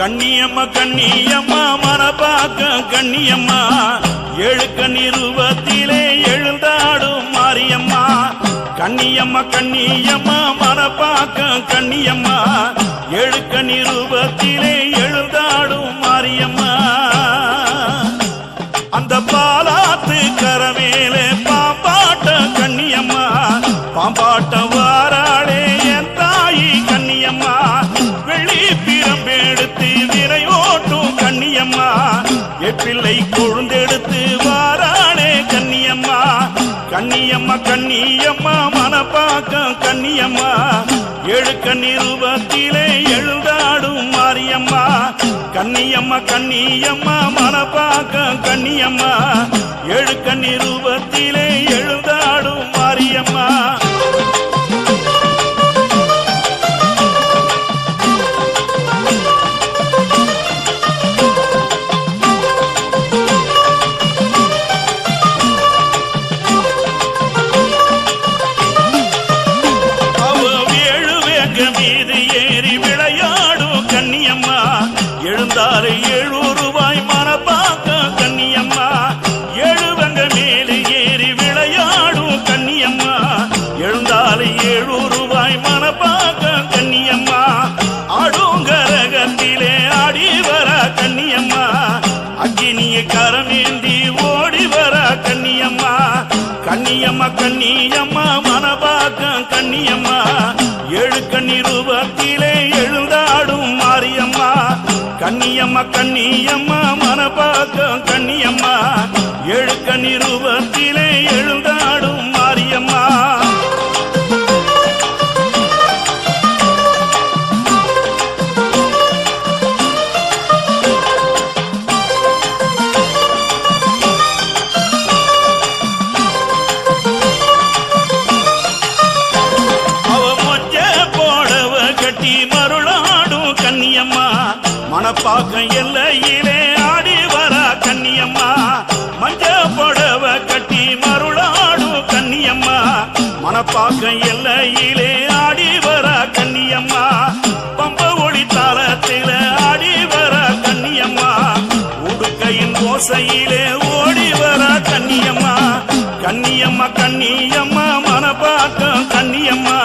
கண்ணியம்மா கண்ணியம்மா மனப்பாக்க கண்ணியம்மா ஏழு கண்ணிருவத்திலே எழுந்தாடும் மாரியம்மா கண்ணியம்மா கண்ணியம்மா மனப்பாக்க கண்ணியம்மா ஏழு கண்ணிருவத்திலே எழுந்தாடும் மாரியம்மா அந்த பாலாத்து கரமேலே பாம்பாட்ட கண்ணியம்மா பாம்பாட்ட வாராளே என் தாயி கண்ணியம்மா வெள்ளி பிரம்பெடுத்து விரை ஓட்டும் கண்ணியம்மா எப்பிள்ளை கொழுந்தெடுத்து வாராளே கண்ணியம்மா கண்ணியம்மா கண்ணியம்மா மனப்பாக்க கண்ணியம்மா ஏழு கண்ணிருவத்திலே எழுந்தாடும் மாரியம்மா கண்ணியம்மா கண்ணியம்மா மனப்பாக்க கண்ணியம்மா ஏழு கண்ணிருவத்திலே எழுந்தாடும் மாரியம்மா மீது ஏறி விளையாடும் கண்ணியம்மா எழுந்தாரு 7 ரூபாய் மனப்பாக்க கண்ணியம்மா எழுவங்க மேலே ஏறி விளையாடும் கண்ணியம்மா எழுந்தாரு 7 ரூபாய் மனப்பாக்க கண்ணியம்மா ஆடுங்கரகத்திலே ஆடி வர கண்ணியம்மா அக்கினிய கரமேந்தி ஓடி வர கண்ணியம்மா கண்ணியம்மா கண்ணியம்மா மனப்பாக்க கண்ணியம்மா ஏழு கண்ணிருவத்திலே எழுந்தாடும் மாரியம்மா கண்ணியம்மா கண்ணியம்மா மனப்பாக்க கண்ணியம்மா ஏழு கண்ணிருவத்திலே எழுந்தாடும் மாரியம்மா மனப்பாக்க எல்லையிலே ஆடி வர கண்ணியம்மா மஞ்ச புடவ கட்டி மருளாடும் கண்ணியம்மா மனப்பாக்க எல்லையிலே ஆடி வர கண்ணியம்மா பம்ப ஒளி தாளத்தில ஆடி வர கண்ணியம்மா உடுக்கையின் ஓசையிலே ஓடி வர கண்ணியம்மா கண்ணியம்மா கண்ணியம்மா மனப்பாக்க கண்ணியம்மா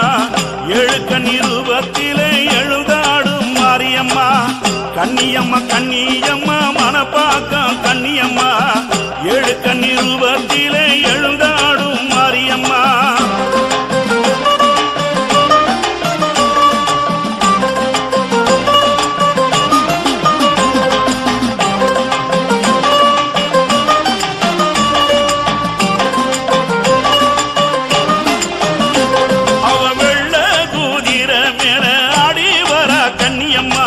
ஏழு கண்ணிருவத்திலே எழுந்தாடும் மாரியம்மா கண்ணியம்மா கண்ணியம்மா மனப்பாக்க கண்ணியம்மா ஏழு கண்ணிருவத்திலே எழுந்தாடும் மாரியம்மா அவ வெள்ள குதிர மேல ஆடி வர கண்ணியம்மா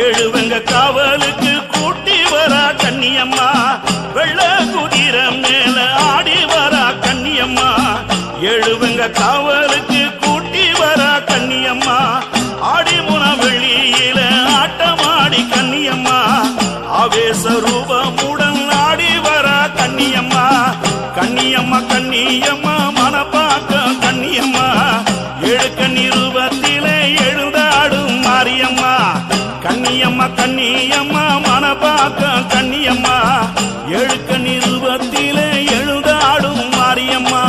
ஏழுவங்க காவலுக்கு கூட்டி வர கண்ணியம்மா வெள்ள குதிர மேல ஆடி வர கண்ணியம்மா ஏழுவங்க காவலுக்கு கூட்டி வர கண்ணியம்மா ஆடி முன வெளியில ஆட்டமாடி கண்ணியம்மா ஆவேச ரூபமுடன் ஆடி வர கண்ணியம்மா கண்ணியம்மா கண்ணியம்மா மனப்பாக்க கண்ணியம்மா ஏழு கண்ணிருவத்திலே எழுந்தாடும் மாரியம்மா கண்ணியம்மா கண்ணியம்மா மனப்பாக்க கண்ணியம்மா ஏழு கண்ணிருவத்திலே எழுந்தாடும் மாரியம்மா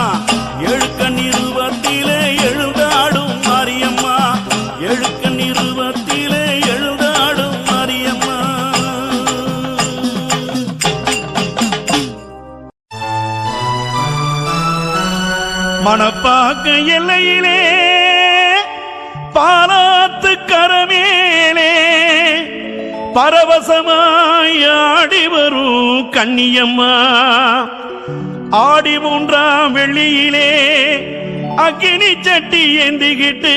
ஏழு கண்ணிருவத்திலே எழுந்தாடும் மாரியம்மா ஏழு கண்ணிருவத்திலே எழுந்தாடும் மாரியம்மா மனப்பாக்க எல்லையிலே பாலாத்து கரமேலே பரவசமாய் ஆடி வரும் கண்ணியம்மா ஆடி 3ஆம் வெள்ளியிலே அக்கினி சட்டி ஏந்திக்கிட்டு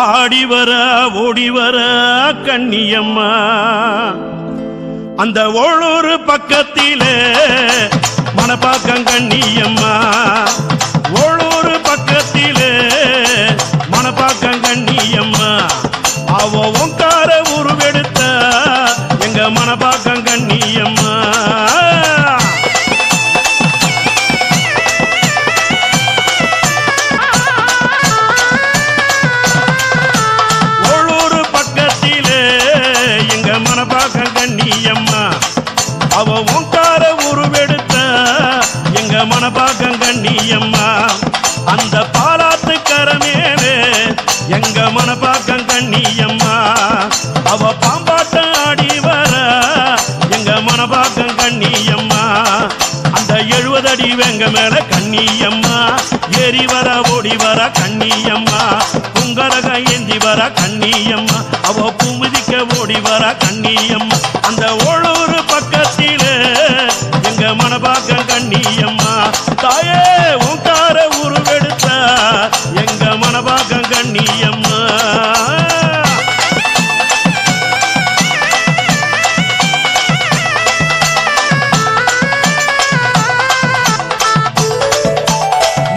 ஆடி வர ஓடி வர கண்ணியம்மா அந்த ஒவ்வொரு பக்கத்திலே மனப்பாக்க கண்ணியம்மா ஒவ்வொரு பக்கத்திலே மனப்பாக்க கண்ணியம்மா அவ ஓங்கார உருவெடுத்த எங்க மனப்பாக்க கண்ணியம்மா ஒவ்வொரு பக்கத்திலே எங்க மனப்பாக்கம் கண்ணியம்மா அவ பாம்பாட்டம் ஆடி வர எங்க மனப்பாக்கம் கண்ணியம்மா அந்த 70 அடி வெங்க மேல கண்ணியம்மா ஏறி வர ஓடி வர கண்ணியம்மா குங்கரக ஏந்தி வர கண்ணியம்மா அவ பூமிதிக்க ஓடி வர கண்ணியம்மா அந்த ஓளூர் பக்கத்தில எங்க மனப்பாக்கம் கண்ணியம்மா தாயே ஓங்கார உருவெடுத்த எங்க மனப்பாக்கம் கண்ணியம்மா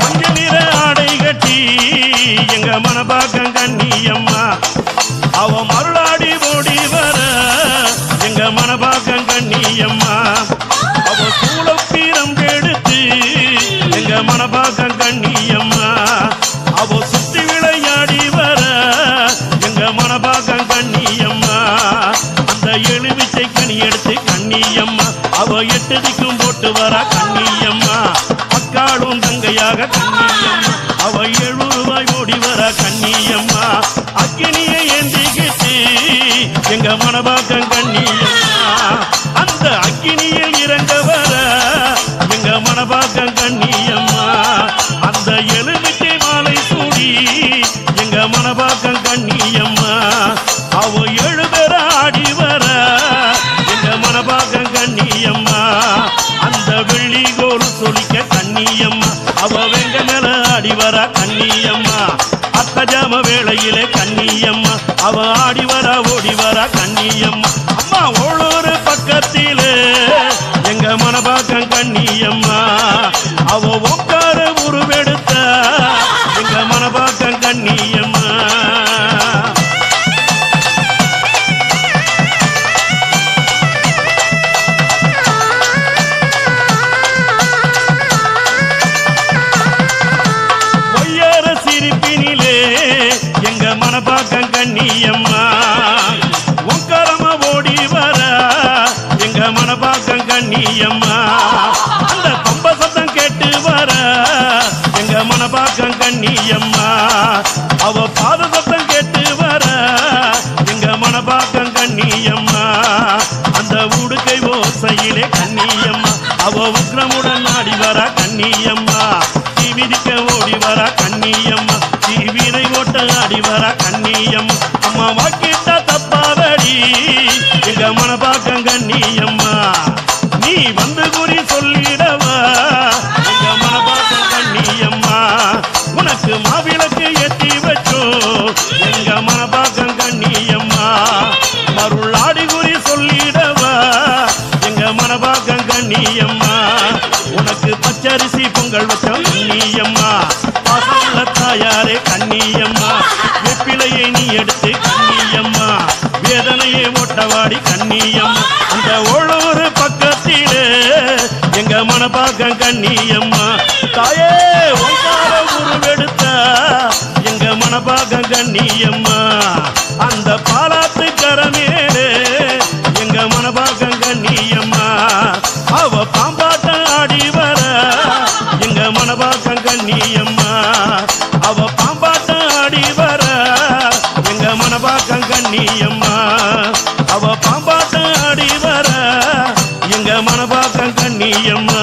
மஞ்சள் நிற ஆடை கட்டி எங்க மனப்பாக்கம் கண்ணியம்மா அவ மருளாடி ஓடி வர எங்க மனப்பாக்கம் கண்ணியம்மா அவ சூளப்பீரம் எடுத்து எங்க மனப்பாக்கம் கண்ணியம்மா அவ சுத்தி விளையாடி வர எங்க மனப்பாக்கம் கண்ணியம்மா அந்த எலுமிச்சை கனி எடுத்து கண்ணியம்மா அவ 8 திக்கும் போட்டு வர கண்ணியம்மா அக்காளும் தங்கையாக கண்ணியம்மா அவ 700 ரூபாய் ஓடி வர கண்ணியம்மா அக்கினியை ஏந்திக்கிட்டு எங்க மனப்பாக்கம் கண்ணியம்மா அந்த அக்கினியில் இறங்க வர எங்க மனப்பாக்கம் கண்ணியம்மா அந்த எலுமிச்சை மாலை சூடி எங்க மனப்பாக்கம் கண்ணியம்மா அவ 7 பேர ஆடி வர எங்க மனப்பாக்கம் கண்ணியம்மா அந்த வெள்ளி கோல் சொலிக்க கண்ணியம்மா அவ வெங்க மேல ஆடி வர கண்ணியம்மா அத்தஜாம வேளையிலே கண்ணியம்மா அவ ஆடி வர ஓடி வர கண்ணியம்மா அம்மா ஓளூர் பக்கத்திலே எங்க மனப்பாக்கம் கண்ணியம்மா அவ உட்கார உருவெடுத்த எங்க மனப்பாக்கம் கண்ணியம்மா ஒய்யார சிரிப்பினிலே எங்க மனப்பாக்கம் கண்ணியம்மா உட்காரமா ஓடி வர எங்க மனப்பாக்கம் கண்ணியம்மா அந்த பம்ப சத்தம் கேட்டு வர எங்க மனப்பாக்கம் கண்ணியம்மா அவ பாத சத்தம் கேட்டு வர எங்க மனப்பாக்கம் கண்ணியம்மா அந்த உடுக்கை ஓசையிலே கண்ணியம்மா அவ உக்ரமுடன் ஆடி வர கண்ணியம்மா தீவிதிக்க ஓடி வர கண்ணியம்மா தீவினை ஓட்ட ஆடி வர கண்ணியம்மா அம்மா வாக்கிட்ட தப்பாவடி எங்க மனப்பாக்கம் கண்ணியம்மா நீ வந்து குறி சொல்லிடவா எங்க மனப்பாக்கம் கண்ணியம்மா உனக்கு மாவிளக்கு ஏத்தி வச்சோ எங்க மனப்பாக்கம் கண்ணியம்மா மருளாடி குறி சொல்லிடவா எங்க மனப்பாக்கம் கண்ணியம்மா உனக்கு பச்சரிசி பொங்கல் வச்சோம் கண்ணியம்மா பாசமுள்ள தாயாரே கண்ணியம்மா வெப்பிலையை நீ எடுத்து கண்ணியம்மா வேதனையை ஓட்டவாடி கண்ணியம்மா அந்த ஓளூர் பக்கத்திலே எங்க மனப்பாக்கம் கண்ணியம்மா தாயே ஓங்கார உருவெடுத்த எங்க மனப்பாக்கம் கண்ணியம்மா அந்த பாலாத்து கரமேலே எங்க மனப்பாக்கம் கண்ணியம்மா அவ பாம்பாட்டம் ஆடி வர எங்க மனப்பாக்கம் கண்ணியம்மா அவ பாம்பாட்டம் ஆடி வர எங்க மனப்பாக்கம் கண்ணியம்மா அவ பாம்பாட்டம் ஆடி வர எங்க மனப்பாக்கம் கண்ணியம்மா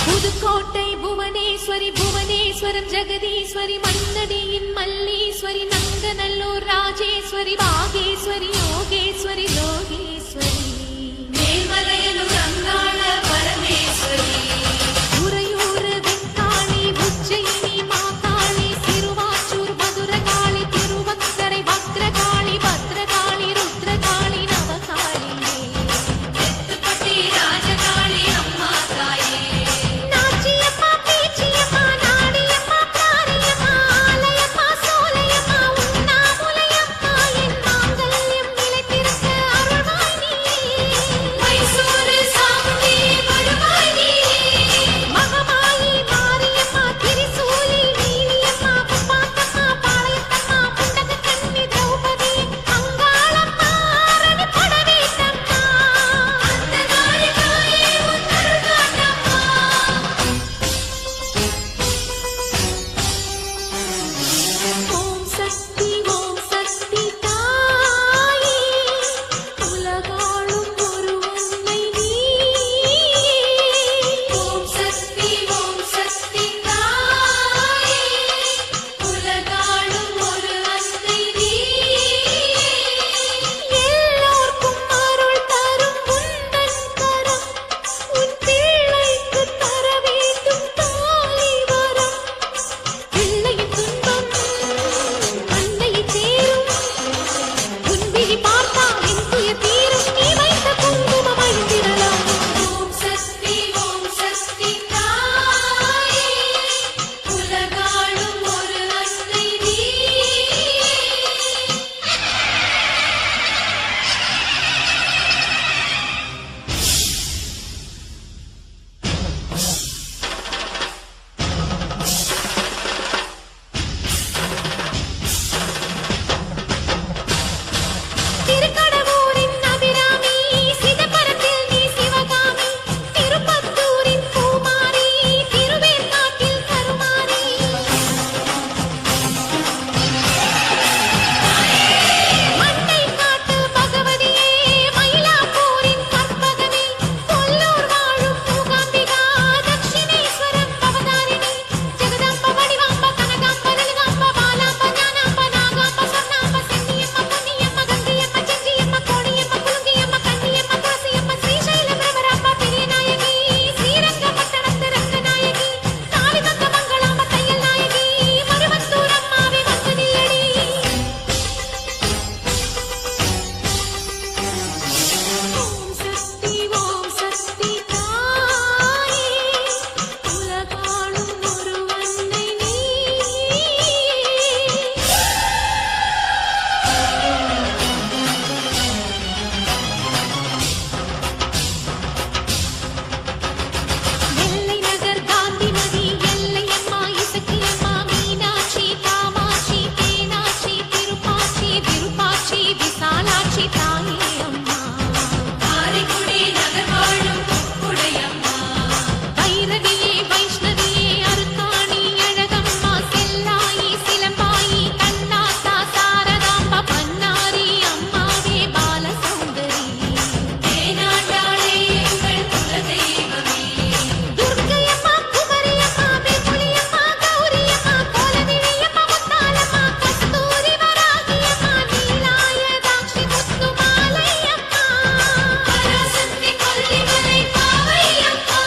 புதுக்கோட்டை புவனேஸ்வரி புவனேஸ்வரம் ஜெகதீஸ்வரி மண்ணடியின் மல்லீஸ்வரி நங்கநல்லூர் ராஜேஸ்வரி பாகேஸ்வரி யோகேஸ்வரி லோகேஸ்வரி மேல்மலையனூர் அங்காள பரமேஸ்வரி உறையூர் வெங்காளி உஜ்ஜயினி மாகாளி சிறுவாச்சூர் மதுரகாளி திருவக்கரை வக்ரகாளி பத்ரகாளி ருத்ரகாளி நவகாளி எத்துப்பட்டி ராஜகாளி அம்மா தாயே நாச்சியம்மா பேச்சியம்மா நாடியம்மா பாரியம்மா ஆலயம்மா சோலையம்மா உண்ணாமுலையம்மா என் மாங்கல்யம் நிலைத்திருக்க அருள்வாய் நீ மைசூரு சாமுண்டி வருவாய் நீ மகமாயி மாரியம்மா திரிசூலி நீலியம்மா பாத்தம்மா பாளையத்தம்மா புண்டகக்கண்ணி திரௌபதி அங்காளம்மா அரணி படவேட்டம்மா அந்த நாளிகாயே உன் அருள்காட்டம்மா ஓம் சக்தி தாயே உலகாளும் ஒரு உன்னை நீ ஓம் சக்தி தாயே உலகாளும் ஒரு அன்னை நீ எல்லோர்க்கும் அருள் தரும் உந்தன் கரம் உன் பிள்ளைக்கு தர வேண்டும் தாலி வரம் பிள்ளையின் துன்பம் அன்னையை சேரும் உன் விழி பார்த்தா என் துயர் தீரும் நீ வைத்த குங்குமம் அழிந்திடலாம் ஓம் சக்தி தாயே உலகாளும் ஒரு அன்னை நீ திருக்கடவூரின் அபிராமி சிதம்பரத்தில் நீ சிவகாமி திருப்பத்தூரின் பூமாரி திருவேற்காட்டில் கருமாரி மண்ணை காட்டு பகவதியே மயிலாப்பூரின் கற்பகமே கொல்லூர் வாழும் மூகாம்பிகா தட்சிணேஸ்வரம் பவதாரிணி ஜெகதாம்ப வடிவாம்ப கனகாம்ப லலிதாம்ப பாலாம்ப ஞானாம்ப நாகாம்ப சொர்ணாம்ப சென்னியம்மா பொன்னியம்மா கங்கையம்மா செஞ்சியம்மா கோணியம்மா குலுங்கியம்மா கண்ணியம்மா துளசியம்மா ஸ்ரீசைல பிரபராம்ப பெரியநாயகி ஸ்ரீரங்கப்பட்டணத்து ரங்கநாயகி தாலி தந்த மங்களாம்ப தையல் நாயகி மருவத்தூர் அம்மாவே வந்து நில்லடி ஓம் சக்தி தாயே உலகாளும் ஒரு அன்னை நீ எல்லை நகர் காந்திமதி எல்லையம்மா இசக்கியம்மா மீனாட்சி காமாட்சி தேனாட்சி திருப்பாச்சி விருப்பாச்சி விசாலாட்சி தாயே அம்மா காரைக்குடி நகர் வாழும் உடையம்மா வைரவியே வைஷ்ணவியே அருக்காணி அழகம்மா செல்லாயி சிலம்பாயி கண்ணாத்தா சாரதாம்பா பன்னாரி அம்மாவே பாலசௌந்தரி தேனாண்டாளே எங்கள் குலதெய்வமே துர்க்கையம்மா குமரியம்மா வேம்புலியம்மா கௌரியம்மா கோலவிழியம்மா முத்தாலம்மா கஸ்தூரி வராகியம்மா நீலாயதாட்சி முத்துமாலையம்மா பராசக்தி கொல்லிமலை பாவையம்மா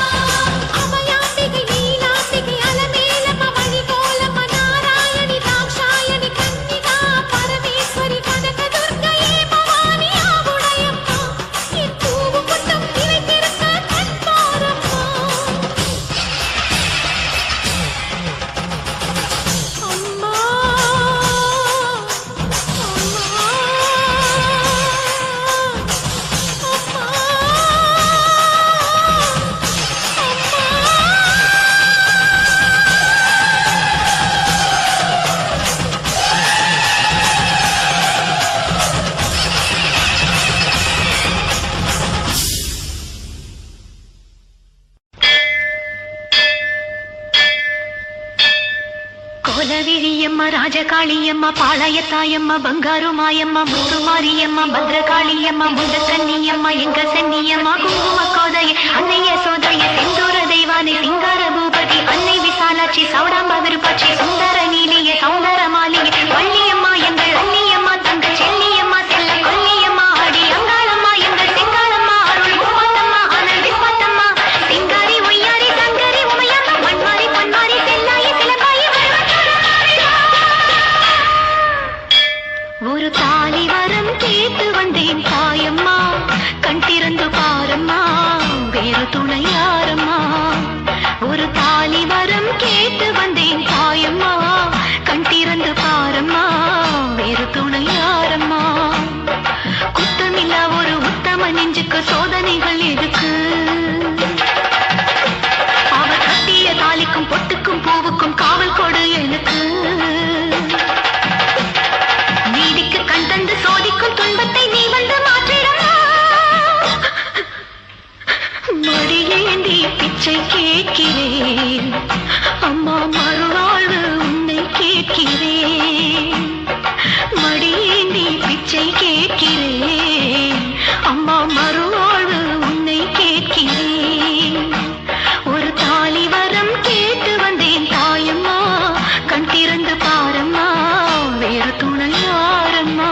அபயாம்பிகை நீலாம்பிகை அலமேலம்மா வழிகோலம்மா நாராயணி தாக்ஷாயணி கன்னிகா பரமேஸ்வரி கனகதுர்க்கையே பவானி ஆவுடையம்மா என் பூவும் புட்டும் நிலைத்திருக்க கண்பாரம்மா அம்மா கோலவிழியம்மா ராஜகாளியம்மா பாளையத்தாயம்மா பங்காரு மாயம்மா முத்துமாரியம்மா பத்ரகாளியம்மா முண்டக்கன்னியம்மா எங்க சென்னியம்மா குங்கும கோதைய அன்னைய சோதைய செந்தூர தெய்வானை சிங்கார மடியேந்தி பிச்சை கேட்கிறேன் அம்மா மறுவாழ்வு உன்னை கேட்கிறேன் மடியேந்தி பிச்சை கேட்கிறேன் அம்மா மறுவாழ்வு உன்னை கேட்கிறேன் ஒரு தாலி வரம் கேட்டு வந்தேன் தாயம்மா கண் திறந்து பாரம்மா வேறு துணை யாரம்மா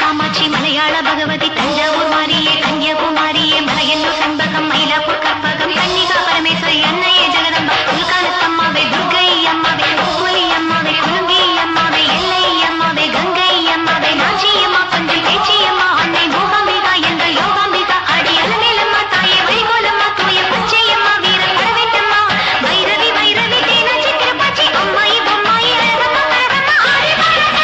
காமாட்சி மலையாள பகவதி தஞ்சாவூர் மாரியே கன்னியாகுமாரியே மலையன்னூர் செண்பகம் மயிலாப்பூர் கற்பகம் கன்னிகா பரமேஸ்வரி அன்னையே ஜெகதம்பா உள்காலத்தம்மாவே துர்கை அம்மாவே புலி அம்மாவே குழும்பி அம்மாவே எல்லை அம்மாவே கங்கை அம்மாவே நாச்சி அம்மா பஞ்சு பேச்சி அம்மா அன்னை மூகாம்பிகா என்ற யோகாம்பிகா அடி அலமேலம்மா தாயே வழிகோலம்மா தூய பச்சை அம்மா வீர பரவேட்டம்மா வைரவி வைரவி தேனாச்சி திருப்பாச்சி அம்மாயி பொம்மாயி அழகம்மா பரதம்மா ஆடி பரசக்தியே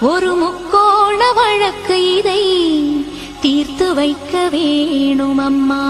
ஒரு முக்கோண வழக்கு இதை தீர்த்து வைக்க வேணும் அம்மா.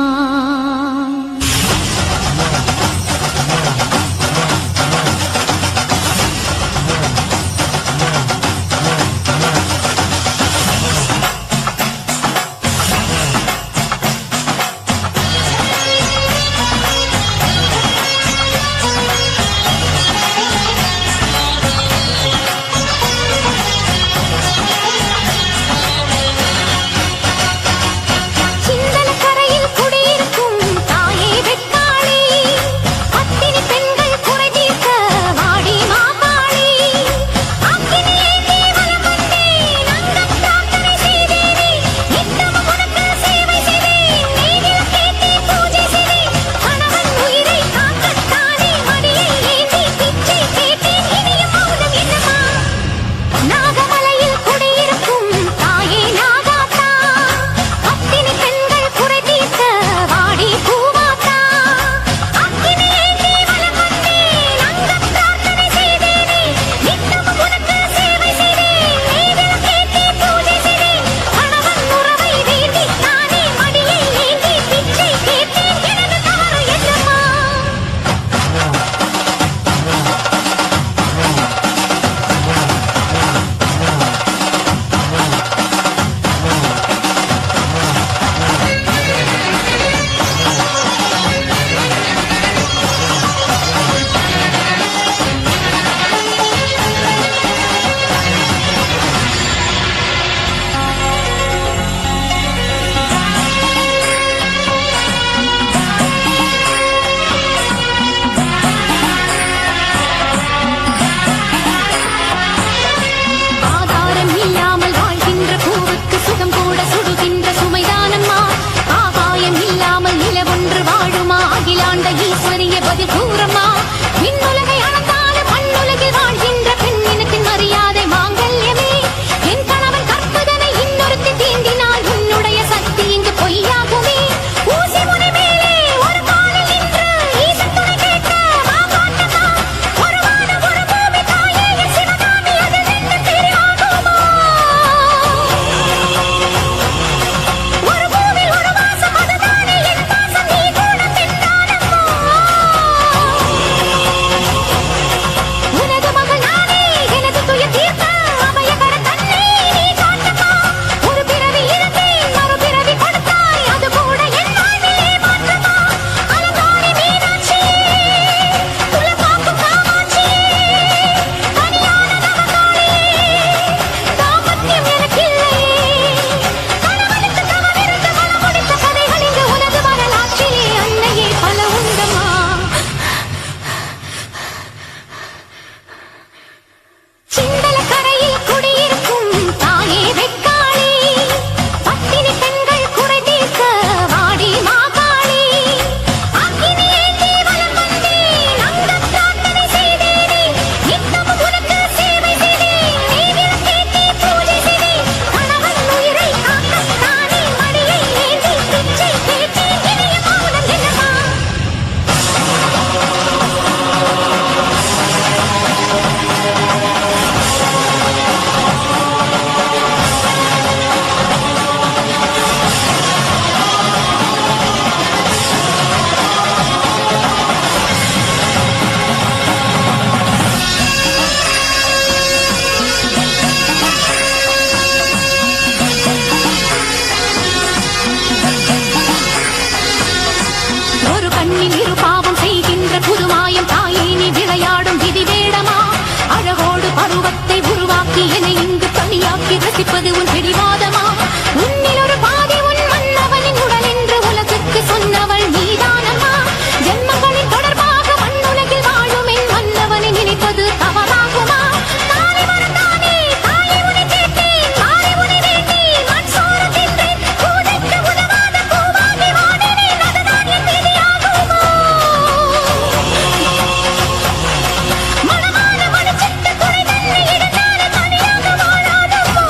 நினைப்பது உன் பிடிவாதமா உன்னில் ஒரு பாதி உன் மன்னவனின் உடல் என்று உலகுக்கு சொன்னவள் நீதானம்மா ஜென்மங்களின் தொடர்பாக மண்ணுலகில் வாழும் என் மன்னவனை நினைப்பது தவறாகுமா தாலி மறந்தானே தாலி உனை கேட்டேன் தாலி உனை வேண்டி மண் சோறு தின்றேன் பூஜைக்கு உதவாத பூவாகி வாடினேன் அதுதான் என் விதியாகுமோ மனமான மனச்சிட்டு குறை தன்னை இடத்தான தனியாக வாழாதமோ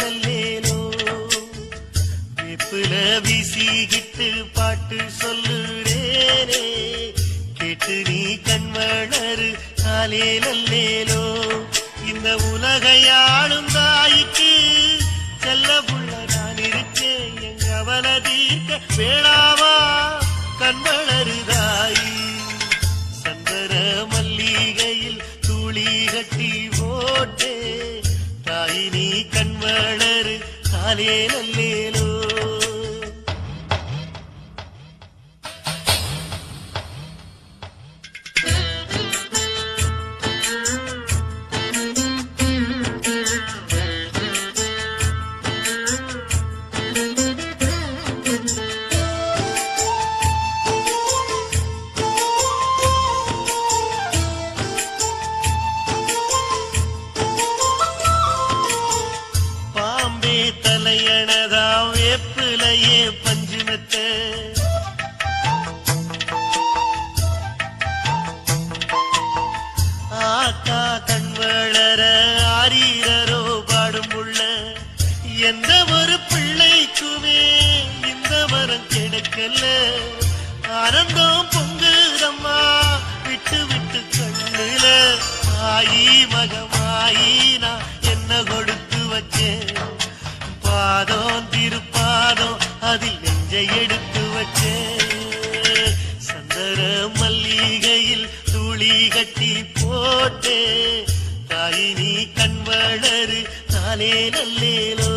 அல்லேலோ வேப்புல வீசிக்கிட்டு பாட்டு சொல்லுறேனே கேட்டு நீ கண்வளரு அல்லேலோ இந்த உலகையாளும் தாய்க்கு செல்ல புள்ள நான் இருக்கேன் எங்க அவல தீர்க்க வேளாவா கண்வளருதாயி சந்தர மல்லிகையில் துளி கட்டி போட்டே தாய் நீ கண்வளரு அல்லேலோ தலையணதா வேப்பிலையே பஞ்சுமெத்த ஆத்தா கண்வளர ஆரீரரோ பாடும் உள்ள எந்த ஒரு பிள்ளைக்குமே இந்த வரம் கிடைக்கல ஆனந்தம் பொங்குதம்மா விட்டு விட்டு கண்ணுல ஆயி மகமாயி நான் என்ன கொடுத்து வச்சேன் பாதம் திருப்பாதம் அதில் நெஞ்சை எடுத்து வச்சே சந்தர மல்லிகையில் துளி கட்டி போட்டே தாய் நீ கண்வளரு அல்லேலோ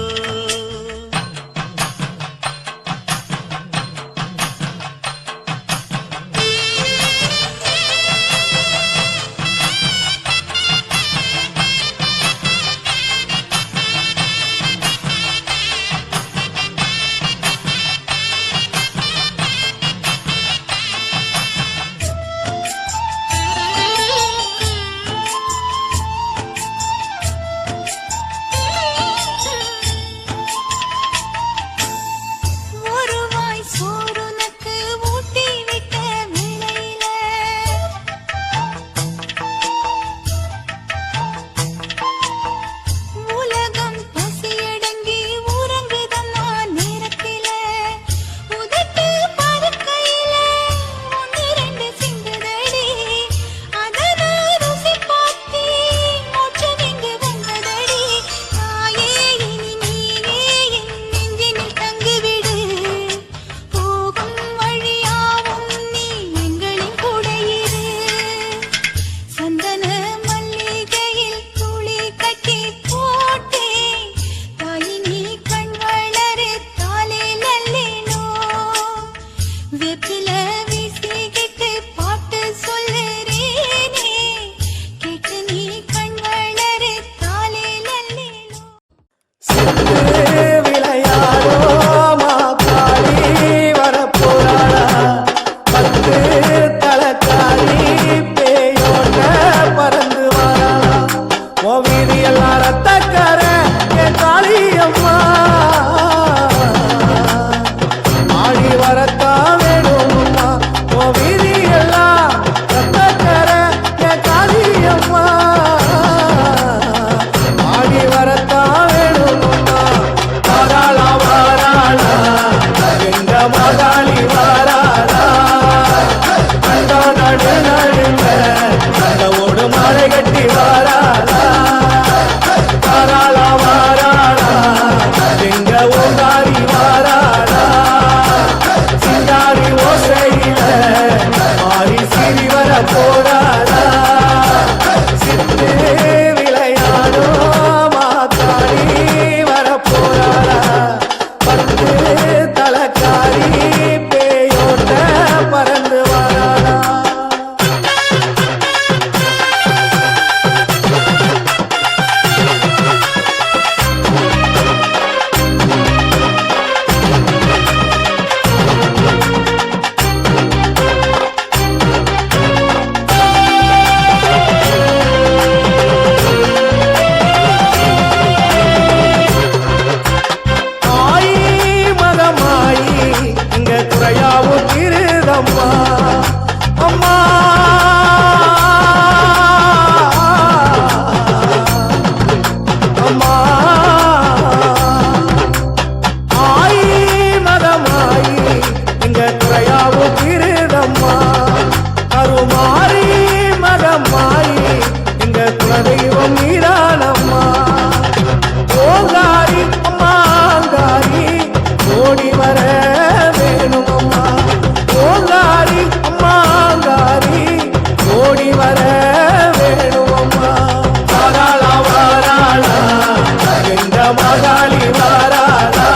மாகாளி வாராளா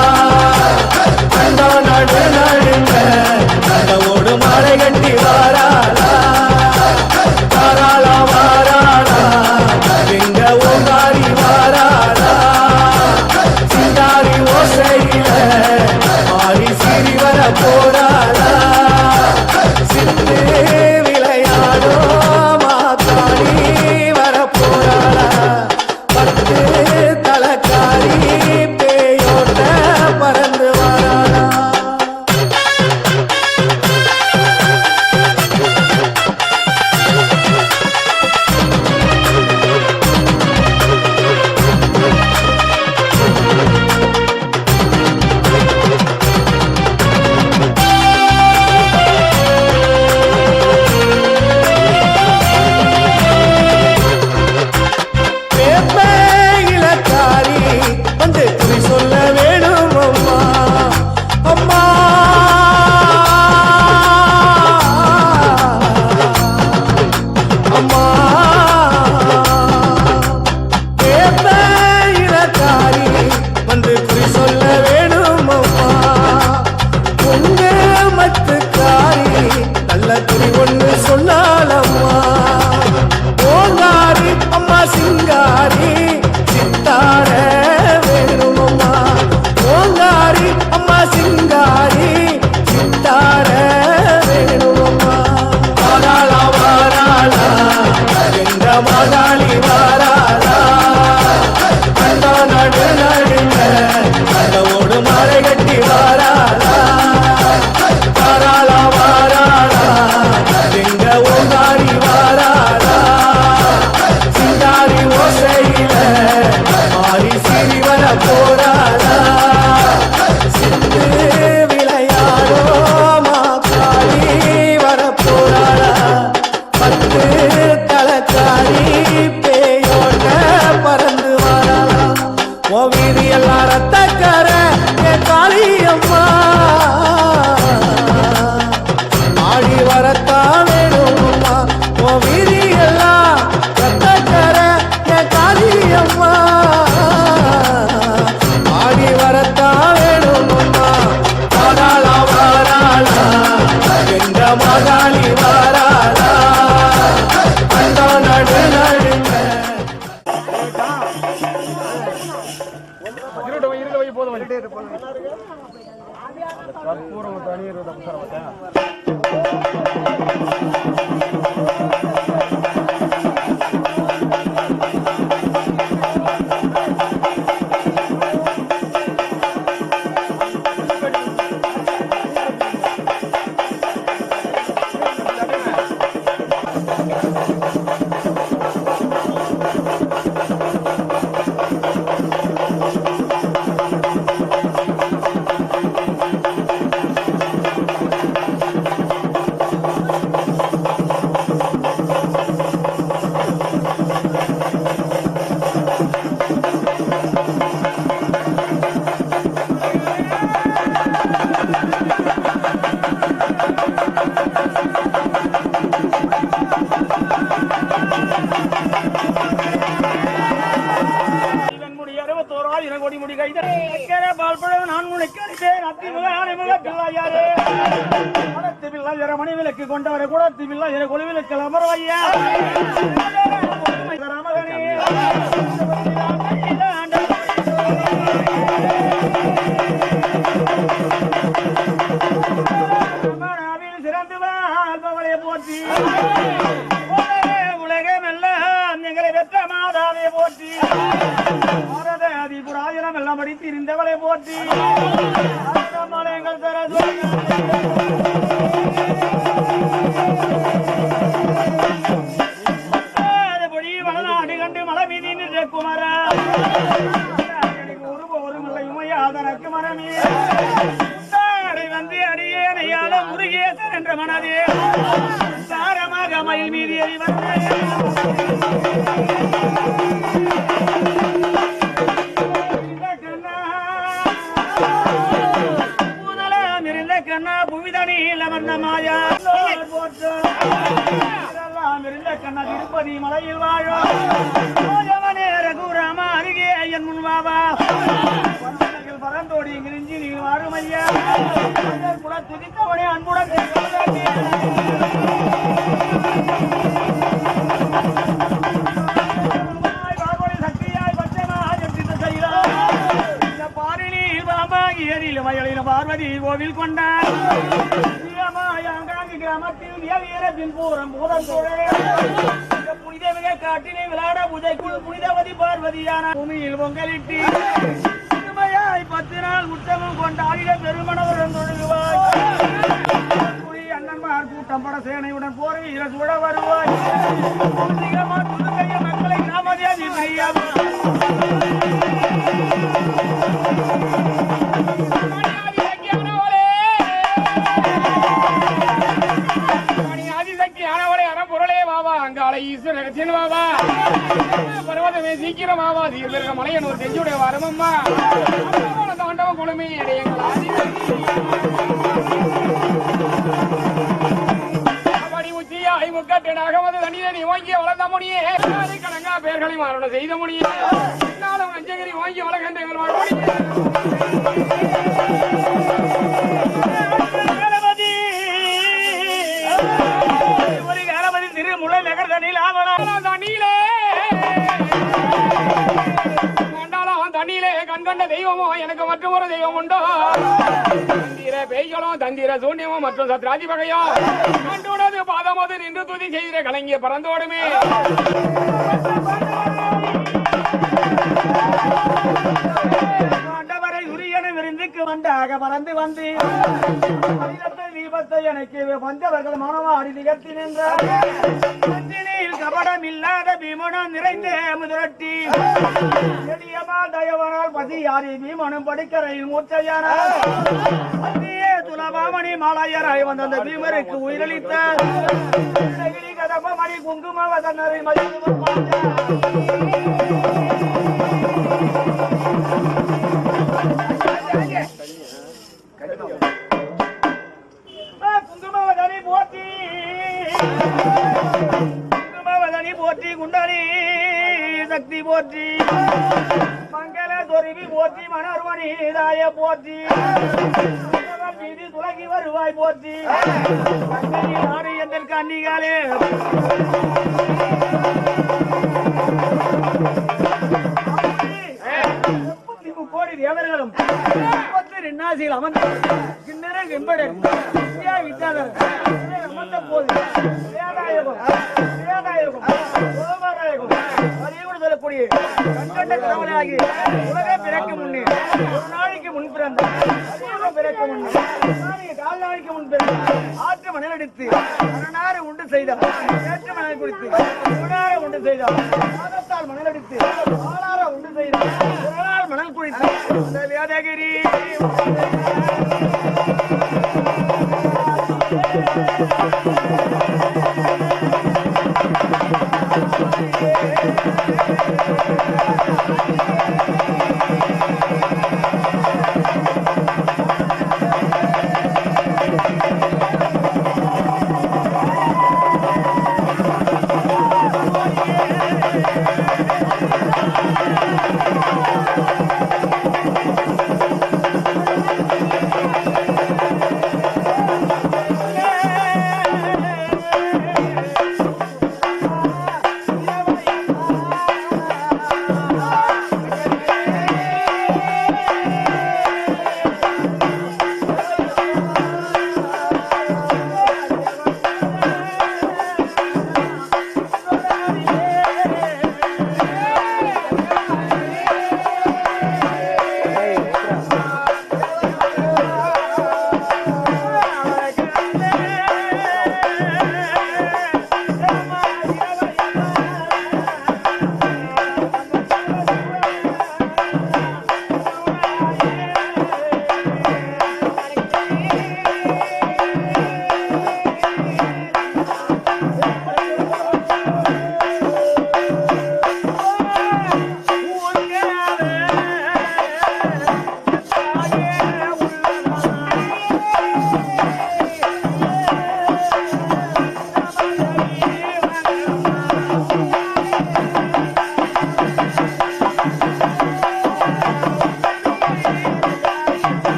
கண்டோ நடு நடுங்க கண்டவோடு மாலை கட்டி வாராளா வாராளா வாராளா எங்க ஓங்காரி வாராளா சிந்தாரி ஓசையில மாறி சிறி வர போராளா சித்து விளையாடோ மாத்தாடி வர போராளா பத்து தலக்காரி பேயோட்ட பறந்து வராளா இலக்காரி வந்து குறி சொல்ல வேணும் அம்மா அம்மா அம்மா இலக்காரி வந்து குறி சொல்ல வேணும் அம்மா உங்க மத்துக்காரி நல்ல குறி ஒண்ணு சொன்னாலம்மா ஓங்காரி அம்மா சிங்காரி சித்தார வேணுமம்மா ஓங்காரி அம்மா சிங்காரி சித்தார வேணுமம்மா வாராளா வாராளா எங்க மாகாளி வாராளா கண்டோ நடு நடுங்க கண்டவோடு மாலை கட்டி வாராளா வாராளா வாராளா எங்க ஓங்காரி வாராளா சிந்தாரி ஓசையில மாறி சிறி வர போராளா சிந்து விளையாடோ மாக்காளி வர போராளா பத்து தலக்காரி பேயோட்ட பறந்து வராளா ஓ வீதி எல்லாம் ரத்தக்கார என் காளி அம்மா ஆடி வரத்தான் வேணும்மா ஓ வீதி எல்லாம் ரத்தக்கார என் காளி அம்மா ஆடி வரத்தான் வேணும்மா வாராளா வாராளா எங்க மகாளி வாராளா கண்டோ நடு நடுங்க மணிவிலக்கு கொண்டவரை கூட கொழுவிலுக்கு அமர்வையா சிறந்து வாழ்பவளை போற்றி உலகமெல்லாம் எங்களை பெற்ற மாதாவை போற்றி பாரத அதிபுராஜனம் எல்லாம் படித்து இருந்தவளை போற்றி எங்கள் தர வளநாடு கண்டு மழை மீதி நின்ற குமரா ஒருபோதும் இல்லை உமையாதனக்கு மரமே வந்து அடியேனையால முருகேசன் என்ற மனதே சாரமாக மயில் மீதி முதலாம் இருந்த கண்ணா புவிதனில் அமர்ந்த மாயா போற்ற இருந்த கண்ணா திருப்பதி மலையில் வாழும் ரகுராமா அருகே என் முன் பாபா பரந்தோடி நெஞ்சி நீ வாரும் ஐயா குல துதித்தவனே அன்புடன் சக்தியாய் பச்சமாக செய்தார் இந்த பாரினில் பாமாகி ஏரியிலும் வயலிலும் பார்வதி கோவில் கொண்டார் கிராமத்தில் வீரத்தின் பூரம் பூதத்தோழே புனிதமிக காட்டினை விளையாட புதைக்குள் புனிதவதி பார்வதியான பூமியில் பொங்கலிட்டு 10 நாள் உற்சவம் கொண்டாடிட பெருமணவரும் தொழுகுவாய் அண்ணன்மார் கூட்டம் பட சேனையுடன் போர் வீர சூழ வருவாய் மக்களை நாமதே பர்வதமே சீக்கிரம் ஆவா தீர்க்க மலையன் ஒரு செஞ்சுடைய வரமம்மா தாண்டவ குழுமே உச்சியாய் முக்கட்டனாக வந்து தண்ணீரை வாங்கி வளர்ந்த முடியே கணங்கா பேர்களை மாறணும் செய்த முடியே நானும் அஞ்சகிரி வாங்கி வளர்கின்ற திருமுலை நகர் தண்ணியில் ஆவலாம் தண்ணியிலே தண்ணியிலே கண்கண்ட தெய்வமோ எனக்கு மற்றும் ஒரு தெய்வம் உண்டோ தந்திர பேய்களும் தந்திர சூன்யமும் மற்றும் சத்ராஜி வகையோ கண்டுனது பாதமோது நின்று துதி செய்கிற கலங்கிய பறந்தோடுமே விருந்துக்கு வந்தாக பறந்து வந்து தீபத்தை எனக்கு வந்தவர்கள் மனமாடி நிகழ்த்தி நின்றார் கபடம் இல்லாத பீமனம் நிறைந்த முதிரட்டி தயவனால் பசியாரி பீமனும் படிக்கரையில் மூச்சையானார் துலபாமணி மாலாயராய் வந்த அந்த பீமருக்கு உயிரளித்தார் கதபமணி குங்கும வதனரை குங்குமவதனி போற்றி குங்குமவதனி போற்றி குண்டலி சக்தி போற்றி மங்கள சொருவி போற்றி மனோர்மணி தாய போற்றி மீதி துலகி வருவாய் போற்றி நாடு என்ற கன்னிகாலே கோடி தேவர்களும் நாசியில் அமர்ந்து அமர்ந்த போது சொல்லக்கூடிய கண்கண்ட கடவுளாகி உலக பிறக்க முன்னே ஒரு நாளைக்கு முன் பிறந்த பிறக்க முன்னே கால் நாளைக்கு முன் பிறந்த ஆற்று மணல் எடுத்து மணநாறு உண்டு செய்தார் ஏற்று மணல் குடித்து உண்டு செய்தார் மாதத்தால் மணல் எடுத்து ஆளார உண்டு செய்தார் மணல் குடித்து வேதகிரி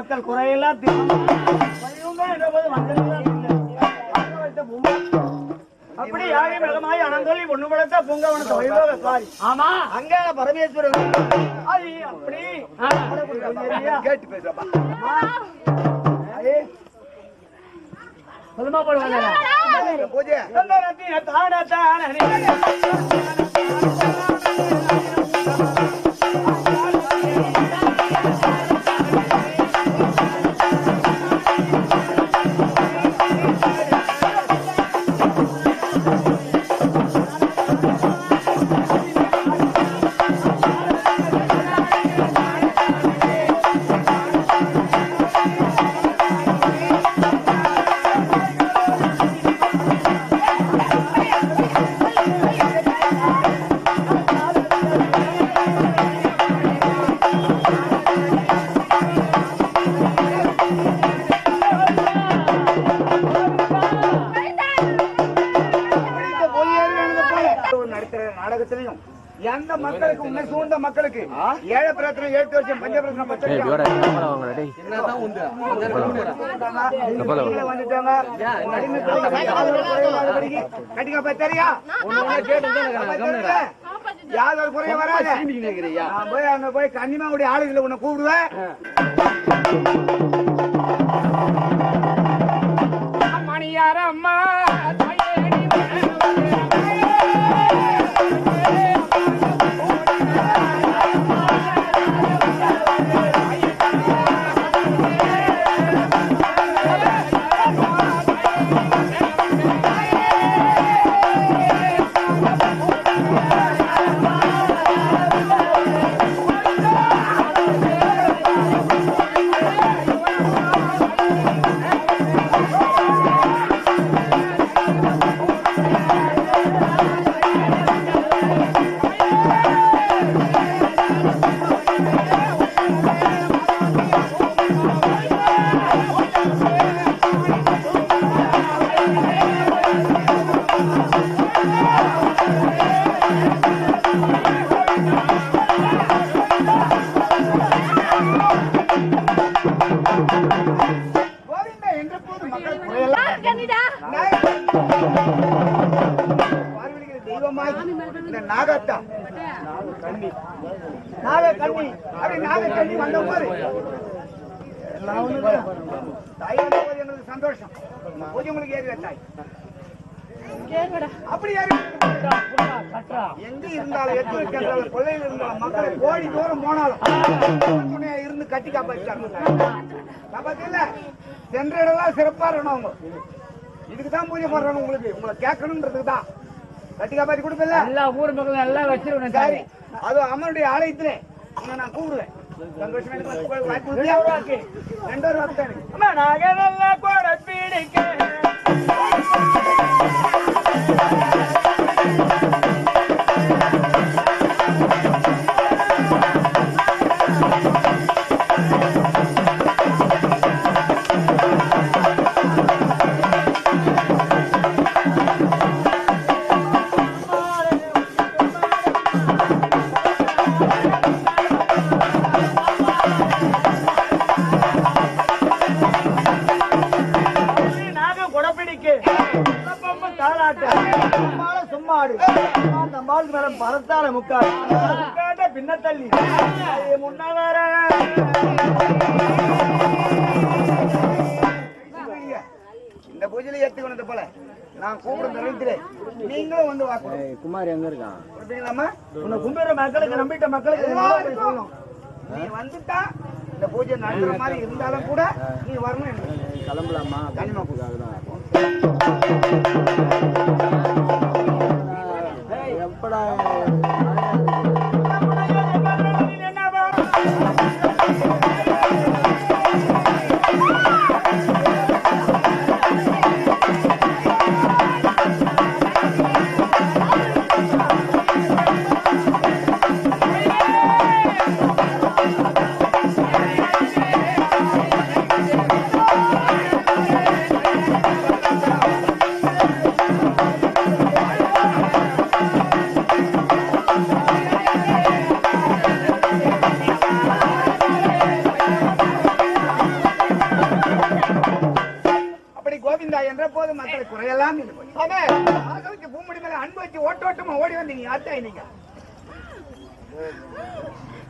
மக்கள் குறையெல்லாம் தீர்க்கும். அப்படி யாகை மிளகமாய் அனந்தொலி ஒண்ணு பழத்த பொங்கவனத்தை வைபவ சுவாரி. ஆமா அங்க பரமேஸ்வரர் அது அப்படி கேட்டு பேசுறப்பா. சொல்லுமா போடுவாங்க பூஜை தான தான நாடகத்திலையும் எந்த மக்களுக்கு உன்னை சூழ்ந்த மக்களுக்கு ஏழை பிரச்சனை 7 வருஷம் பஞ்ச பிரச்சனை கட்டிக்க தெரியா யாதொரு குறைய வராது. போய் அங்க போய் கன்னிமாவுடைய ஆளுகளை உன்னை கூப்பிடுவேன். மணியாரம்மா சந்தோஷம். பூஜை உங்களுக்கு ஏறி வச்சாய் அப்படி எங்க இருந்தாலும் எட்டு வைக்கிறாலும் கொள்ளையில் இருந்தாலும் மக்களை கோடி தூரம் போனாலும் துணையா இருந்து கட்டி காப்பாற்றாங்க. சென்ற இடம்லாம் சிறப்பா இருக்கணும். அவங்க இதுக்குதான் பூஜை பண்றாங்க. உங்களுக்கு உங்களை கேட்கணும்ன்றதுக்கு தான் கட்டி காப்பாற்றி கொடுப்பல. எல்லா ஊர் மக்களும் நல்லா வச்சிருக்கணும். சரி, அது அம்மனுடைய ஆலயத்திலே நான் கூப்பிடுவேன். பரத்தால முக்காட்ட பின்ன தள்ளி முன்னவர இந்த பூஜையில ஏத்துக்கணும் போல நான் கூப்பிடும் நினைக்கிறேன். நீங்களும் வந்து வாக்கணும். குமார் எங்க இருக்கான் உன்னை கும்பிடுற மக்களுக்கு நம்பிட்ட மக்களுக்கு சொல்லணும். நீ வந்துட்டா இந்த பூஜை நடக்கிற மாதிரி இருந்தாலும் கூட நீ வரணும். கிளம்பலாமா? கனிமாப்புக்காக தான் எப்படா குறையெல்லாம் நின்று போச்சு. ஆசைக்கு பூமுடி மேல அன்பு வச்சு ஓட்டோட்டமா ஓடி வந்து நீ ஆத்தாய் நீங்க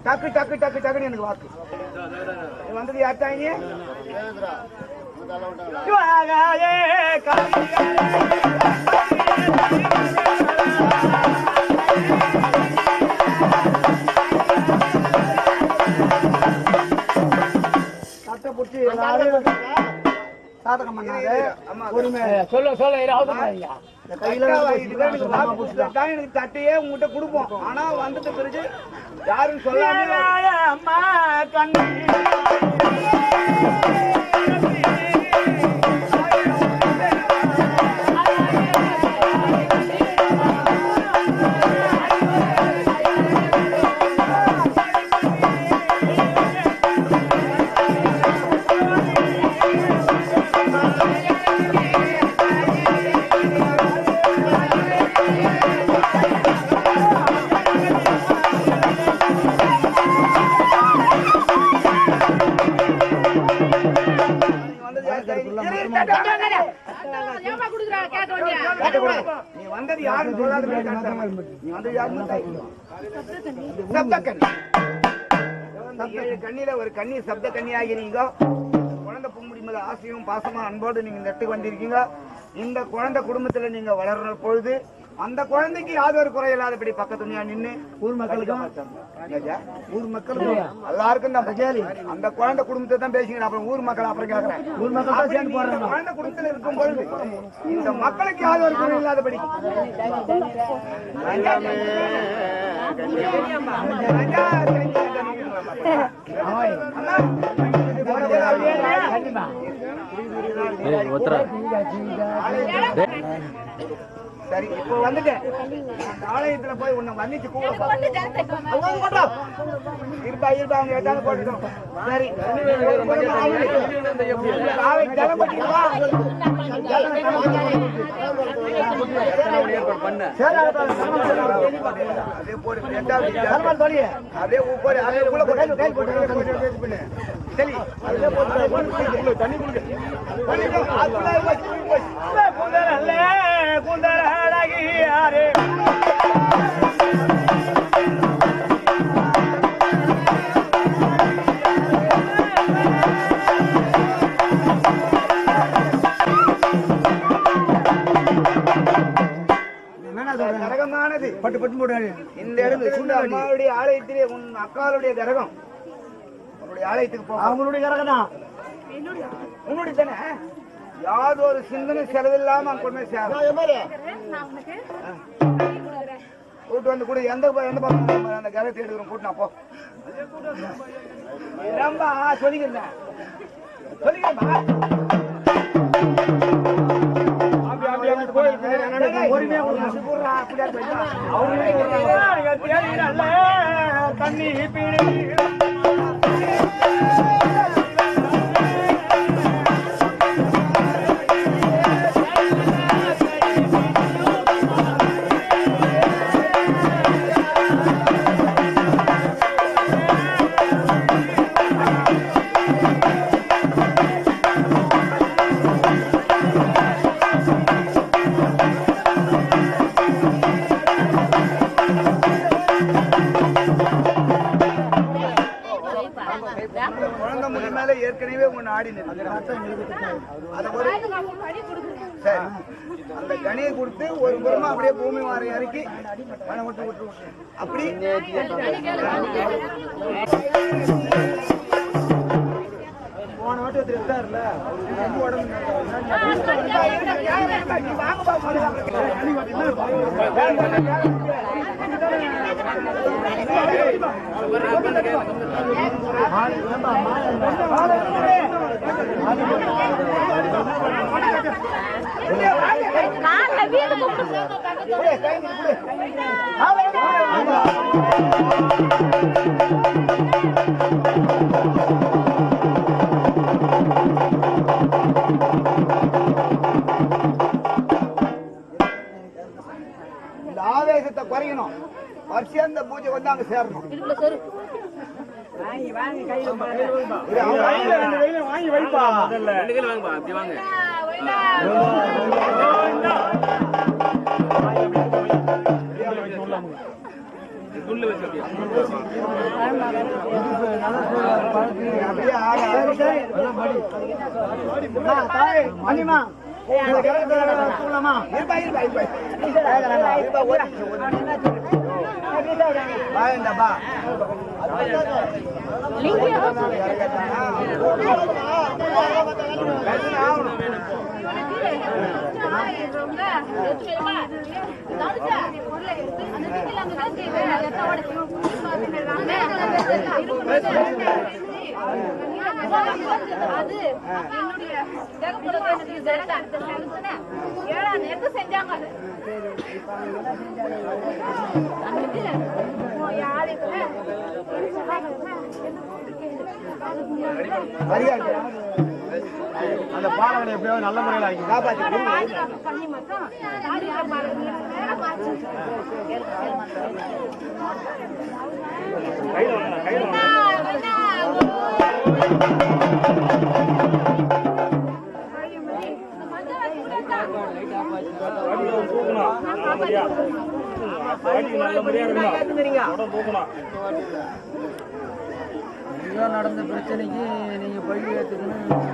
டக்கு டக்கு டக்கு டக்குன்னு எனக்கு வாக்கு வந்தது யாத்தாயினி சட்டை பிடிச்சி எல்லாரும் சாதகம் பண்ணாரு. எனக்கு தட்டையே உங்ககிட்ட கொடுப்போம். ஆனா வந்துட்டு பிறகு யாரும் சொல்லாம அம்மா கண்ணு நீ வந்தது யாரும் சொல்லாத நீ வந்தது யாருன்னு கண்ணில ஒரு கண்ணி சப்த கண்ணி ஆகிறீங்க. குழந்தை பூமுடி மேல ஆசையும் பாசமா அன்போடு நீங்க இந்த இடத்துக்கு வந்திருக்கீங்க. இந்த குழந்தை குடும்பத்துல நீங்க வளர்ற பொழுது அந்த குழந்தைக்கு யாதொரு குறையில்லாதபடி பக்கத்துணையா நின்று ஊர் மக்களுக்கும் எல்லாருக்கும் அந்த குழந்தை குடும்பத்தை தான் பேசிக்கிறேன். அப்புறம் ஊர் மக்கள் அப்புறம் கேட்கிறேன். ஊர் மக்கள் தான் சேர்ந்து போடுறாங்க. குழந்தை குடும்பத்தில் இருக்கும் பொழுது இந்த மக்களுக்கு யாதொரு குறை இல்லாதபடி சரி இப்போ வந்துட்டேன். ஆலயத்துல போய் உன்னை மன்னிச்சு இருப்பா இருப்பா அவங்க ஏதாவது போட்டுட்டோம். சரி கரகமானது பட்டு பட்டு போடுறாரு. இந்த இடத்துல அம்மாவுடைய ஆலயத்திலே உன் அக்காளுடைய கரகம் உன்னுடைய ஆலயத்துக்கு போ. அவங்களுடைய கரகம் தான் உன்னுடைய தானே. யாதொரு சிந்தனை செலவில்லாம அங்க கொண்டு கூட்டு வந்து கூட எந்த எந்த பக்கம் அந்த கரகத்தை எடுக்கிறோம் கூட்டினா போ. ரொம்ப சொல்லிக்கிறேன் சொல்லிக்கிறேன்பா. தண்ணி குழந்தை முடி மேல ஏற்கனவே ஒண்ணு ஆடி சரி அந்த கனியை கொடுத்து ஒரு புறமா அப்படியே பூமி மாறி இறக்கி மனை விட்டு விட்டு அப்படி போன வாட்டி ஒருத்தர் இருந்தாருல ரொம்ப உடம்பு இந்த ஆவேசத்தை குறையணும். வருஷம் இந்த பூஜை வந்து அங்க சேரணும். வாங்கி வைப்பா. அது என்னுடைய ஏழாம் நேரத்து செஞ்சாங்க அந்த பாலங்களை எப்படியாவது நல்ல முறையில் ஆக்கி காப்பாற்றி பண்ணி மட்டும் நடந்த பிரச்சனைக்கு நீங்க பள்ளி ஏற்றுக்கணும்.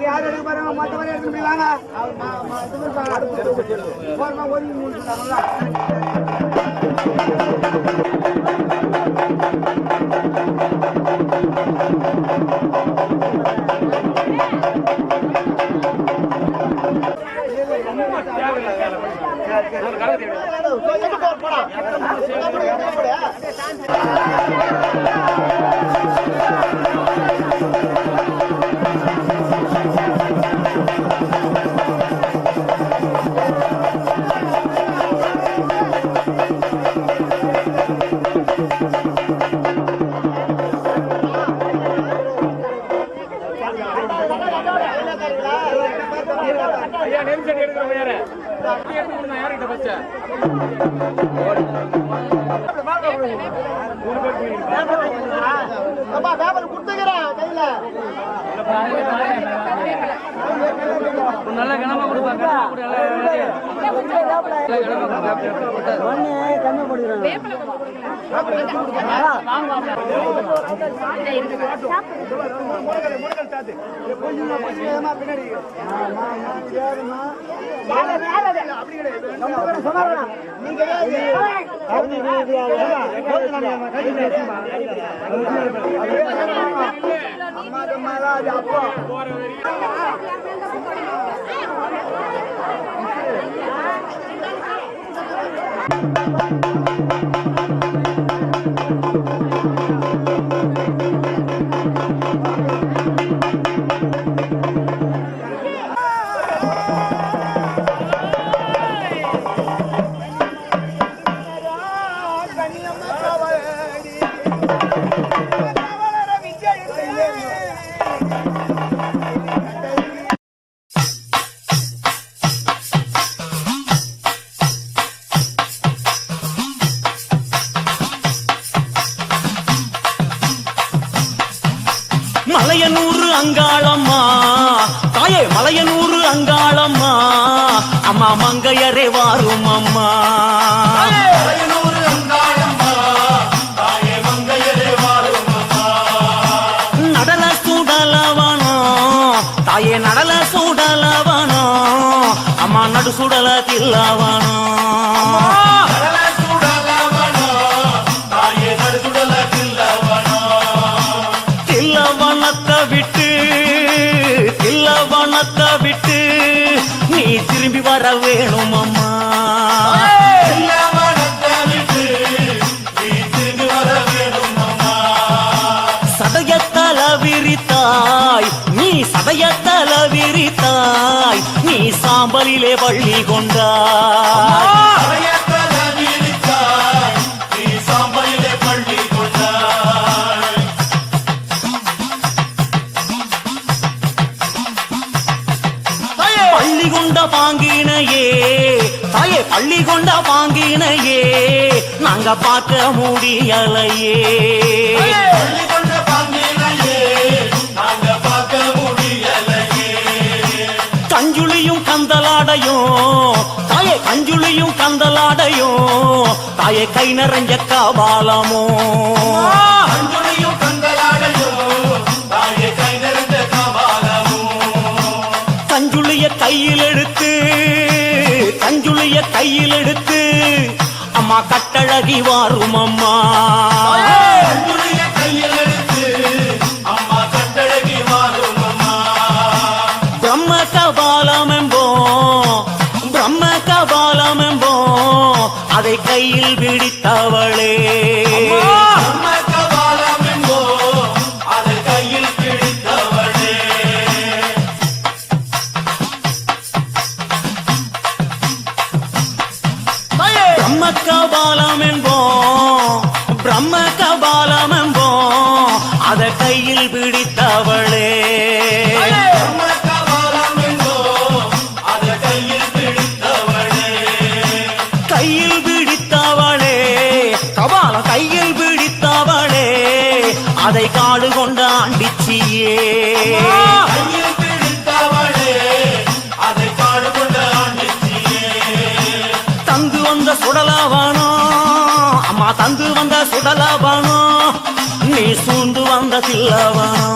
யார் எடுக்க பாருங்க மற்றவரை எடுத்துட்டு வாங்க. நல்ல கனமா கொடுப்பாங்க. அங்காளம்மா தாயே மலையனூர் அங்காளம்மா அம்மா மங்கையரே வாரும் அம்மா நடல சுடலவனோ தாயே நடல சுடலவனோ அம்மா நடு சுடல தில்லவனோ தில்லவனத்தை விட்டு நீ திரும்பி வர வேணும் அம்மா சதயத்தல விரித்தாய் நீ சதயத்தல விரித்தாய் நீ சாம்பலிலே பள்ளி கொண்டாய் பள்ளி கொண்ட பாங்கினையே தாயே பள்ளி கொண்ட பாங்கினையே நாங்க பார்க்க முடியலையே கஞ்சுளியும் கந்தலாடையும் தாயே கஞ்சுளியும் கந்தலாடையும் தாயே கை நிறைஞ்ச கபாலமோ கஞ்சுளிய கையில் எடுத்து அம்மா கட்டழகி வாரும் அம்மா பிரம்ம கபாலம் என்போம் அதை கையில் பிடித்தவளே பிரம்ம கபாலம் என்போம் அதை கையில் பிடித்தவளே கையில் பிடித்தவளே கபாலம் கையில் பிடித்தவளே அதை காடு கொண்டாண்டிச்சியே தந்து வந்த சுடலவனோ அம்மா தந்து வந்த சுடலவனோ நீ சூழ்ந்து வந்த தில்லவனோ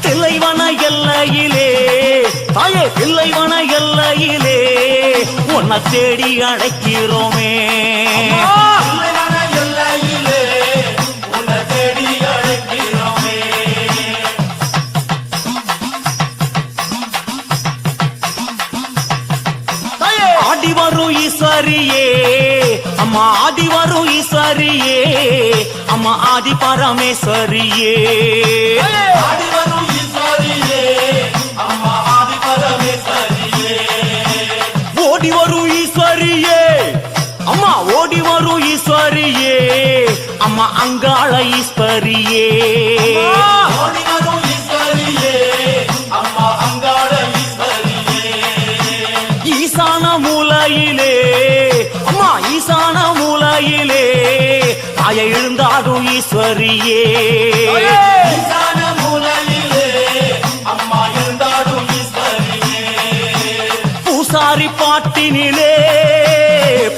தில்லைவன எல்லையிலே தாயே தில்லைவன எல்லையிலே உன்னை தேடி அழைக்கிறோமே ஆடி வரும் ஈஸ்வரியே அம்மா ஆடி வரும் ஈஸ்வரியே அம்மா ஆதி பரமேஸ்வரியே ஓடி வரும் ஈஸ்வரியே அம்மா ஓடி வரும் ஈஸ்வரியே அம்மா அங்காள ஈஸ்வரியே ஈசான மூலையிலே அம்மா ஈசான மூலையிலே தாயை எழுந்தாடும் ஈஸ்வரியே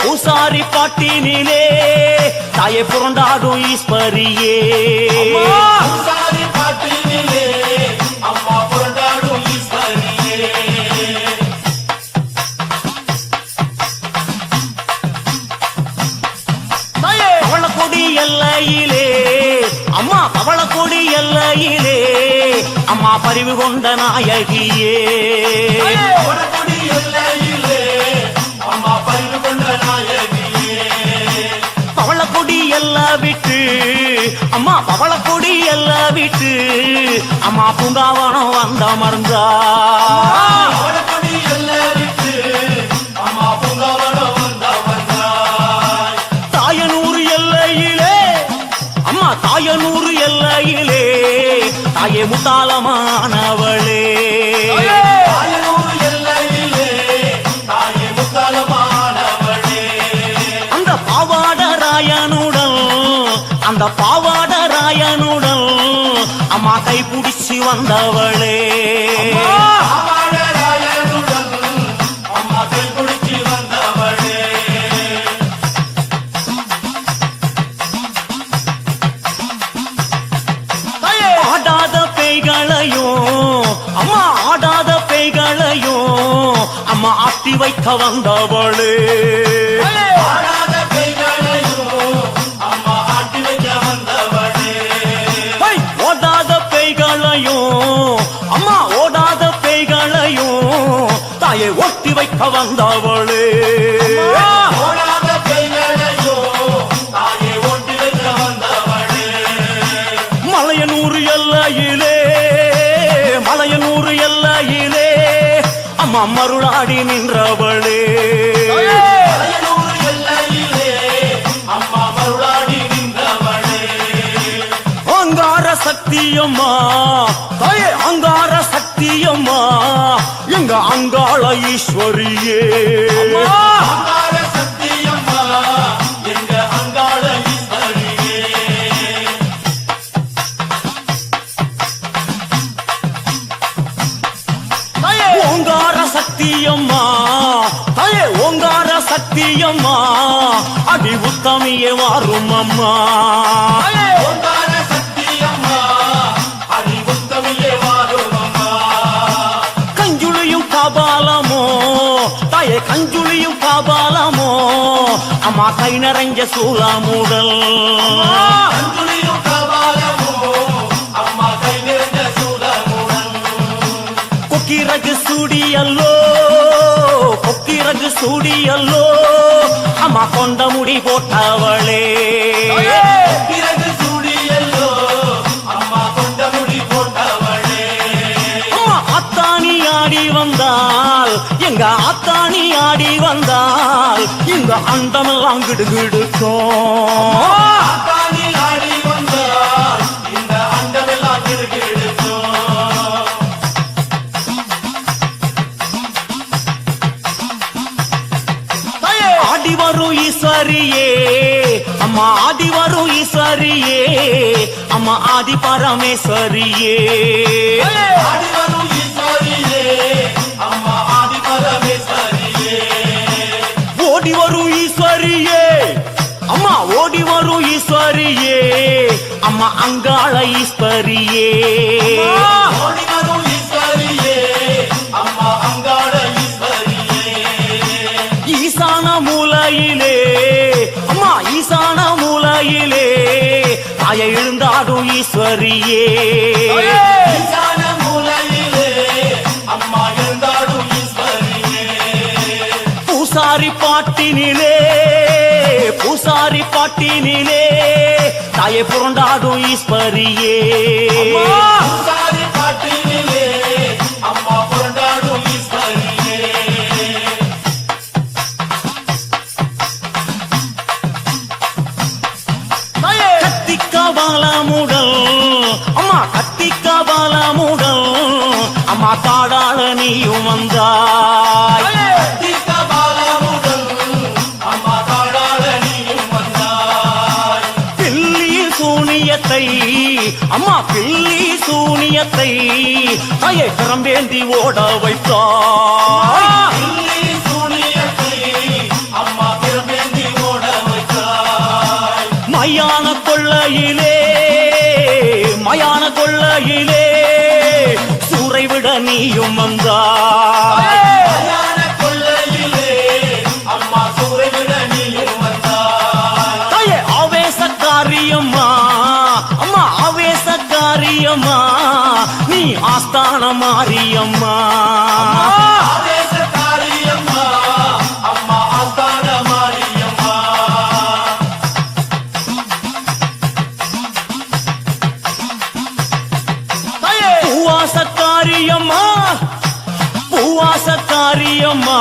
பூசாரி பாட்டினிலே தாயை புரண்டாடும் ஈஸ்வரியே பவளக்கொடி எல்லையிலே அம்மா பவளக்கொடி எல்லையிலே அம்மா பரிவு கொண்ட நாயகியே பவளக்கொடி எல்லாம் விட்டு அம்மா பவளக்கொடி எல்லாம் விட்டு அம்மா பூங்காவனம் வந்த மருந்தா தாயனூர் எல்லையிலே அம்மா தாயனூர் எல்லையிலே தாயே முத்தாளமானவளே அந்த பாவாடராயன் அந்த பாவாடராயனுடன் அம்மா கை பிடிச்சி வந்தவளே ஆடாத பேய்களையும் அம்மா ஆடாத பேய்களையும் அம்மா ஆட்டி வைக்க வந்தவளே ஓடாத பேய்களையும் அம்மா ஓடாத பேய்களையும் தாயை ஒட்டி வைக்க வந்தவளே மலையனூர் எல்லையிலே மலையனூர் எல்லையிலே அம்மா மருளாடி நின்றவளே அங்கார சக்தியம்மா தாயே அங்கார சக்தியம்மா எங்க அங்காள ஈஸ்வரியே ஓங்கார சக்தியம்மா தாயே ஓங்கார சக்தியம்மா அடி உத்தமியே வாரும் அம்மா கஞ்சுளியும் காபாலமோ தாயே கஞ்சுளியும் காபாலமோ அம்மா கை நிறைஞ்ச சூலாமுடல் கொக்கிரகு சூடியல்லோ கொக்கிரகு சூடியல்லோ அம்மா கொண்ட முடி போட்டவளே அம்மா அத்தாணி ஆடி வந்தால் எங்க அத்தாணி ஆடி வந்தால் இந்த அண்டமெல்லாம் கிடுகிடுக்கும் ஆடி வரும் ஈஸ்வரியே அம்மா ஆடி வரும் ஈஸ்வரியே அம்மா ஆதி பரமேஸ்வரியே ஓடி வரும் ஈஸ்வரியே அம்மா ஓடி வரும் ஈஸ்வரியே அம்மா அங்காள ஈஸ்வரியே ஈசான மூலையிலே அம்மா ஈசான மூலையிலே தாயை எழுந்தாடும் ஈஸ்வரியே பூசாரி பாட்டினிலே பூசாரி பாட்டினிலே தாயை புரண்டாடும் ஈஸ்வரியே கத்திக்கபாலமுடல் அம்மா கத்திக்கபாலமுடல் அம்மா தாடாள நீயும் வந்தாய் பில்லி சூனியத்தை அம்மா பில்லி சூனியத்தை தாயை கிளம்பேந்தி ஓட வைத்தாய் மயான கொள்ளையிலே மயான கொள்ளையிலே சூறை விட நீயும் வந்தாய் தாயே ஆவேசக்காரியம்மா அம்மா ஆவேசக்காரியம்மா நீ ஆஸ்தான மாரியம்மா பூவாசக்காரியம்மா பூவாசக்காரியம்மா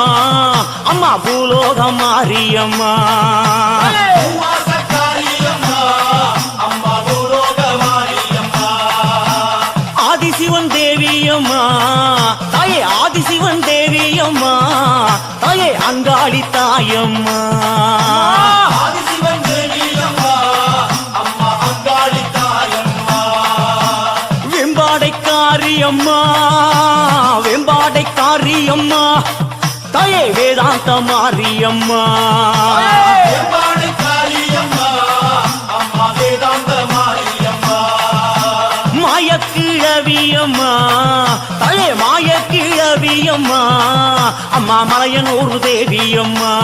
அம்மா பூலோக மாரியம்மா ஆதிசிவன் தேவியம்மா தாயே ஆதிசிவன் தேவியம்மா தாயே அங்காளி தாயம்மா மாரியம்மா தாயே வேதாந்த மாரியம்மா மாயக்கிழவியம்மா தாயே மாயக்கிழவியம்மா அம்மா மலையனூர் தேவியம்மா